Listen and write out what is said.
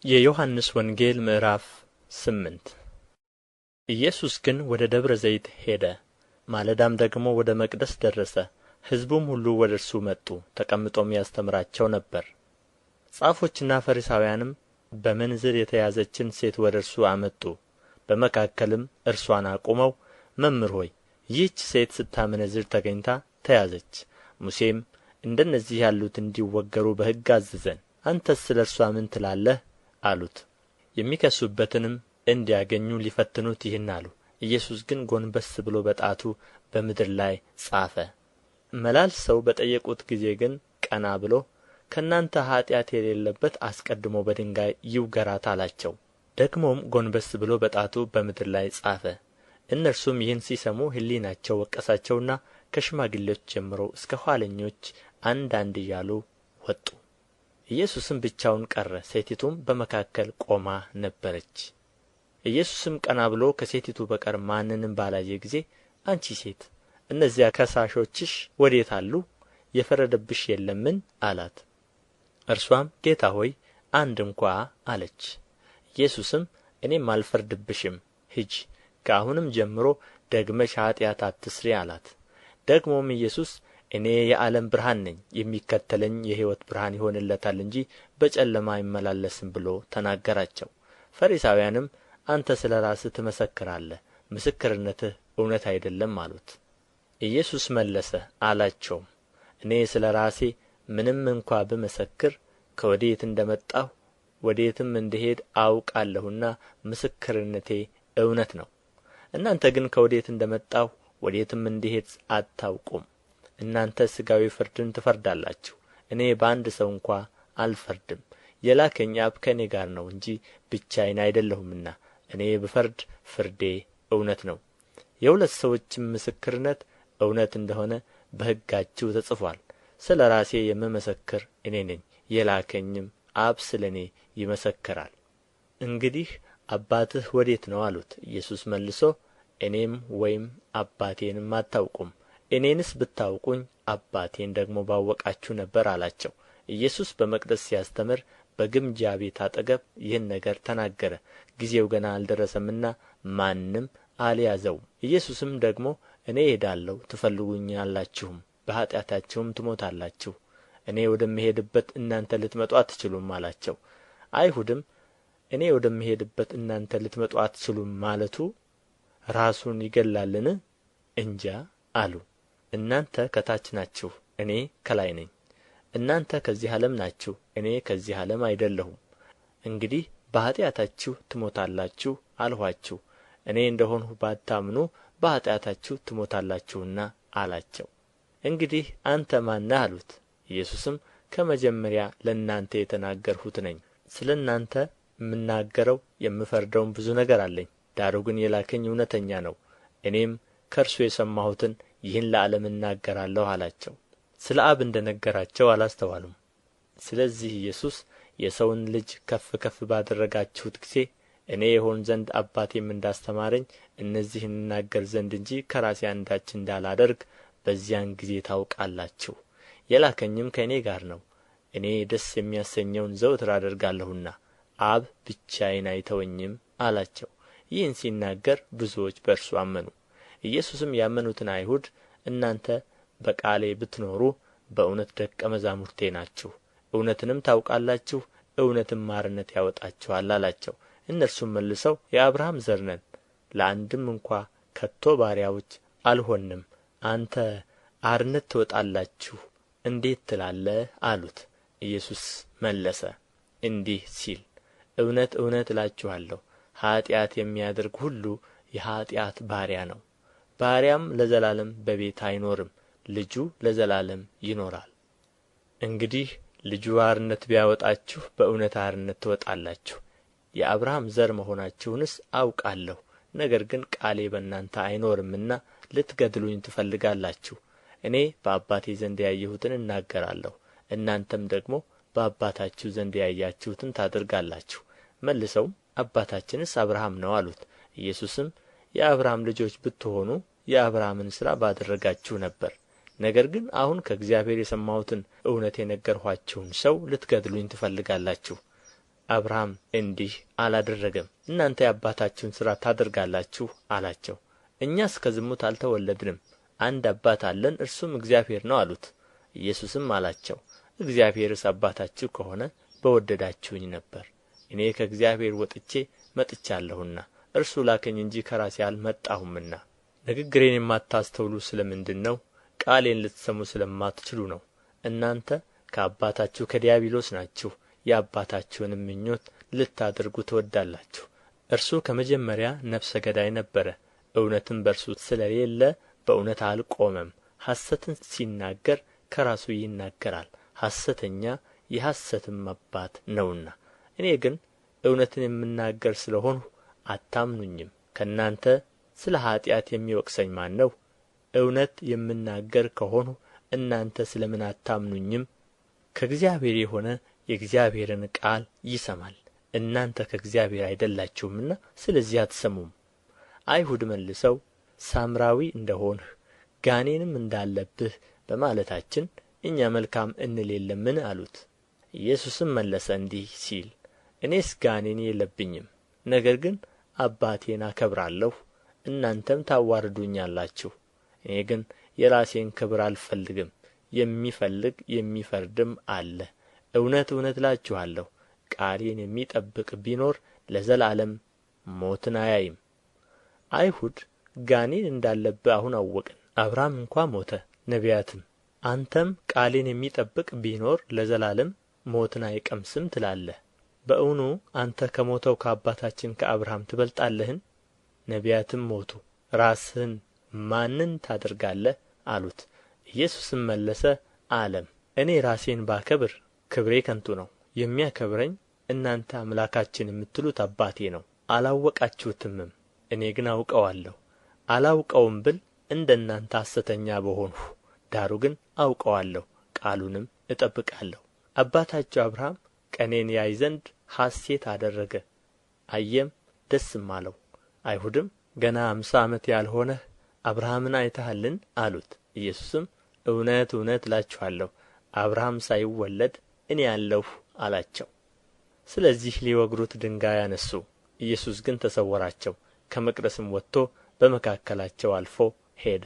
የዮሐንስ ወንጌል ምዕራፍ 8 ኢየሱስ ግን ወደ ደብረ ዘይት ሄደ። ማለዳም ደግሞ ወደ መቅደስ ደረሰ። ሕዝቡም ሁሉ ወደ እርሱ መጡ፣ ተቀምጦም ያስተምራቸው ነበር። ጻፎችና ፈሪሳውያንም በምንዝር የተያዘችን ሴት ወደ እርሱ አመጡ። በመካከልም እርሷን አቁመው፣ መምህር ሆይ፣ ይህች ሴት ስታመነዝር ተገኝታ ተያዘች። ሙሴም እንደነዚህ ያሉት እንዲወገሩ በሕግ አዘዘን። አንተስ ስለ እርሷ ምን ትላለህ? አሉት። የሚከሱበትንም እንዲያገኙ ሊፈትኑት ይህን አሉ። ኢየሱስ ግን ጎንበስ ብሎ በጣቱ በምድር ላይ ጻፈ። መላልሰው በጠየቁት ጊዜ ግን ቀና ብሎ ከእናንተ ኃጢአት የሌለበት አስቀድሞ በድንጋይ ይውገራት አላቸው። ደግሞም ጎንበስ ብሎ በጣቱ በምድር ላይ ጻፈ። እነርሱም ይህን ሲሰሙ ሕሊናቸው ወቀሳቸውና ከሽማግሌዎች ጀምሮ እስከ ኋለኞች አንዳንድ እያሉ ወጡ። ኢየሱስም ብቻውን ቀረ፣ ሴቲቱም በመካከል ቆማ ነበረች። ኢየሱስም ቀና ብሎ ከሴቲቱ በቀር ማንንም ባላየ ጊዜ አንቺ ሴት፣ እነዚያ ከሳሾችሽ ወዴት አሉ? የፈረደብሽ የለምን? አላት። እርሷም ጌታ ሆይ አንድ እንኳ አለች። ኢየሱስም እኔም አልፈርድብሽም፣ ሂጂ፣ ከአሁንም ጀምሮ ደግመሽ ኃጢአት አትሥሪ አላት። ደግሞም ኢየሱስ እኔ የዓለም ብርሃን ነኝ፣ የሚከተለኝ የሕይወት ብርሃን ይሆንለታል እንጂ በጨለማ አይመላለስም ብሎ ተናገራቸው። ፈሪሳውያንም አንተ ስለ ራስህ ትመሰክራለህ፣ ምስክርነትህ እውነት አይደለም አሉት። ኢየሱስ መለሰ አላቸውም፣ እኔ ስለ ራሴ ምንም እንኳ ብመሰክር ከወዴት እንደ መጣሁ ወዴትም እንድሄድ አውቃለሁና ምስክርነቴ እውነት ነው። እናንተ ግን ከወዴት እንደ መጣሁ ወዴትም እንድሄድ አታውቁም። እናንተ ሥጋዊ ፍርድን ትፈርዳላችሁ፣ እኔ በአንድ ሰው እንኳ አልፈርድም። የላከኝ አብ ከእኔ ጋር ነው እንጂ ብቻዬን አይደለሁምና እኔ ብፈርድ ፍርዴ እውነት ነው። የሁለት ሰዎችም ምስክርነት እውነት እንደሆነ በሕጋችሁ ተጽፎአል። ስለ ራሴ የምመሰክር እኔ ነኝ፣ የላከኝም አብ ስለ እኔ ይመሰክራል። እንግዲህ አባትህ ወዴት ነው አሉት። ኢየሱስ መልሶ እኔም ወይም አባቴንም አታውቁም። እኔንስ ብታውቁኝ አባቴን ደግሞ ባወቃችሁ ነበር አላቸው። ኢየሱስ በመቅደስ ሲያስተምር በግምጃ ቤት አጠገብ ይህን ነገር ተናገረ። ጊዜው ገና አልደረሰምና ማንም አልያዘውም። ኢየሱስም ደግሞ እኔ እሄዳለሁ፣ ትፈልጉኛላችሁም፣ በኃጢአታችሁም ትሞታላችሁ። እኔ ወደምሄድበት እናንተ ልትመጡ አትችሉም አላቸው። አይሁድም እኔ ወደምሄድበት እናንተ ልትመጡ አትችሉም ማለቱ ራሱን ይገላልን? እንጃ አሉ። እናንተ ከታች ናችሁ፣ እኔ ከላይ ነኝ። እናንተ ከዚህ ዓለም ናችሁ፣ እኔ ከዚህ ዓለም አይደለሁም። እንግዲህ በኃጢአታችሁ ትሞታላችሁ አልኋችሁ። እኔ እንደ ሆንሁ ባታምኑ በኃጢአታችሁ ትሞታላችሁና አላቸው። እንግዲህ አንተ ማን ነህ አሉት። ኢየሱስም ከመጀመሪያ ለእናንተ የተናገርሁት ነኝ። ስለ እናንተ የምናገረው የምፈርደውም ብዙ ነገር አለኝ። ዳሩ ግን የላከኝ እውነተኛ ነው፣ እኔም ከእርሱ የሰማሁትን ይህን ለዓለም እናገራለሁ አላቸው። ስለ አብ እንደ ነገራቸው አላስተዋሉም። ስለዚህ ኢየሱስ የሰውን ልጅ ከፍ ከፍ ባደረጋችሁት ጊዜ እኔ የሆን ዘንድ አባቴም እንዳስተማረኝ እነዚህን እናገር ዘንድ እንጂ ከራሴ አንዳች እንዳላደርግ በዚያን ጊዜ ታውቃላችሁ። የላከኝም ከእኔ ጋር ነው። እኔ ደስ የሚያሰኘውን ዘወትር አደርጋለሁና አብ ብቻዬን አይተወኝም አላቸው። ይህን ሲናገር ብዙዎች በእርሱ አመኑ። ኢየሱስም ያመኑትን አይሁድ እናንተ በቃሌ ብትኖሩ በእውነት ደቀ መዛሙርቴ ናችሁ፣ እውነትንም ታውቃላችሁ፣ እውነትም አርነት ያወጣችኋል አላቸው። እነርሱም መልሰው የአብርሃም ዘር ነን፣ ለአንድም እንኳ ከቶ ባሪያዎች አልሆንም፣ አንተ አርነት ትወጣላችሁ እንዴት ትላለህ? አሉት። ኢየሱስ መለሰ እንዲህ ሲል እውነት እውነት እላችኋለሁ ኃጢአት የሚያደርግ ሁሉ የኃጢአት ባሪያ ነው። ባሪያም ለዘላለም በቤት አይኖርም፣ ልጁ ለዘላለም ይኖራል። እንግዲህ ልጁ አርነት ቢያወጣችሁ በእውነት አርነት ትወጣላችሁ። የአብርሃም ዘር መሆናችሁንስ አውቃለሁ። ነገር ግን ቃሌ በእናንተ አይኖርምና ልትገድሉኝ ትፈልጋላችሁ። እኔ በአባቴ ዘንድ ያየሁትን እናገራለሁ፣ እናንተም ደግሞ በአባታችሁ ዘንድ ያያችሁትን ታደርጋላችሁ። መልሰውም አባታችንስ አብርሃም ነው አሉት። ኢየሱስም የአብርሃም ልጆች ብትሆኑ የአብርሃምን ሥራ ባደረጋችሁ ነበር። ነገር ግን አሁን ከእግዚአብሔር የሰማሁትን እውነት የነገርኋችሁን ሰው ልትገድሉኝ ትፈልጋላችሁ። አብርሃም እንዲህ አላደረገም። እናንተ የአባታችሁን ሥራ ታደርጋላችሁ አላቸው። እኛስ ከዝሙት አልተወለድንም፣ አንድ አባት አለን፣ እርሱም እግዚአብሔር ነው አሉት። ኢየሱስም አላቸው፣ እግዚአብሔርስ አባታችሁ ከሆነ በወደዳችሁኝ ነበር። እኔ ከእግዚአብሔር ወጥቼ መጥቻለሁና እርሱ ላከኝ እንጂ ከራሴ አልመጣሁምና። ንግግሬን የማታስተውሉ ስለ ምንድር ነው? ቃሌን ልትሰሙ ስለማትችሉ ነው። እናንተ ከአባታችሁ ከዲያብሎስ ናችሁ፣ የአባታችሁንም ምኞት ልታደርጉ ትወዳላችሁ። እርሱ ከመጀመሪያ ነፍሰ ገዳይ ነበረ፣ እውነትም በእርሱ ስለሌለ በእውነት አልቆመም። ሐሰትን ሲናገር ከራሱ ይናገራል፣ ሐሰተኛ የሐሰትም አባት ነውና። እኔ ግን እውነትን የምናገር ስለ ሆንሁ አታምኑኝም። ከእናንተ ስለ ኃጢአት የሚወቅሰኝ ማን ነው? እውነት የምናገር ከሆንሁ እናንተ ስለ ምን አታምኑኝም? ከእግዚአብሔር የሆነ የእግዚአብሔርን ቃል ይሰማል። እናንተ ከእግዚአብሔር አይደላችሁምና ስለዚህ አትሰሙም። አይሁድ መልሰው ሳምራዊ እንደ ሆንህ ጋኔንም እንዳለብህ በማለታችን እኛ መልካም እንል የለምን አሉት። ኢየሱስም መለሰ እንዲህ ሲል፣ እኔስ ጋኔን የለብኝም፣ ነገር ግን አባቴን አከብራለሁ፣ እናንተም ታዋርዱኛላችሁ። እኔ ግን የራሴን ክብር አልፈልግም፣ የሚፈልግ የሚፈርድም አለ። እውነት እውነት እላችኋለሁ፣ ቃሌን የሚጠብቅ ቢኖር ለዘላለም ሞትን አያይም። አይሁድ ጋኔን እንዳለብህ አሁን አወቅን፣ አብርሃም እንኳ ሞተ፣ ነቢያትም። አንተም ቃሌን የሚጠብቅ ቢኖር ለዘላለም ሞትን አይቀምስም ትላለህ። በእውኑ አንተ ከሞተው ከአባታችን ከአብርሃም ትበልጣለህን? ነቢያትም ሞቱ፣ ራስህን ማንን ታደርጋለህ አሉት። ኢየሱስም መለሰ አለም፣ እኔ ራሴን ባከብር ክብሬ ከንቱ ነው። የሚያከብረኝ እናንተ አምላካችን የምትሉት አባቴ ነው። አላወቃችሁትምም፣ እኔ ግን አውቀዋለሁ። አላውቀውም ብል እንደ እናንተ ሐሰተኛ በሆንሁ፣ ዳሩ ግን አውቀዋለሁ፣ ቃሉንም እጠብቃለሁ። አባታችሁ አብርሃም ቀኔን ያይ ዘንድ ሐሴት አደረገ፣ አየም፣ ደስም አለው። አይሁድም ገና 50 ዓመት ያልሆነህ አብርሃምን አይተሃልን አሉት። ኢየሱስም እውነት እውነት እላችኋለሁ አብርሃም ሳይወለድ እኔ አለሁ አላቸው። ስለዚህ ሊወግሩት ድንጋይ አነሡ። ኢየሱስ ግን ተሰወራቸው፣ ከመቅደስም ወጥቶ በመካከላቸው አልፎ ሄደ።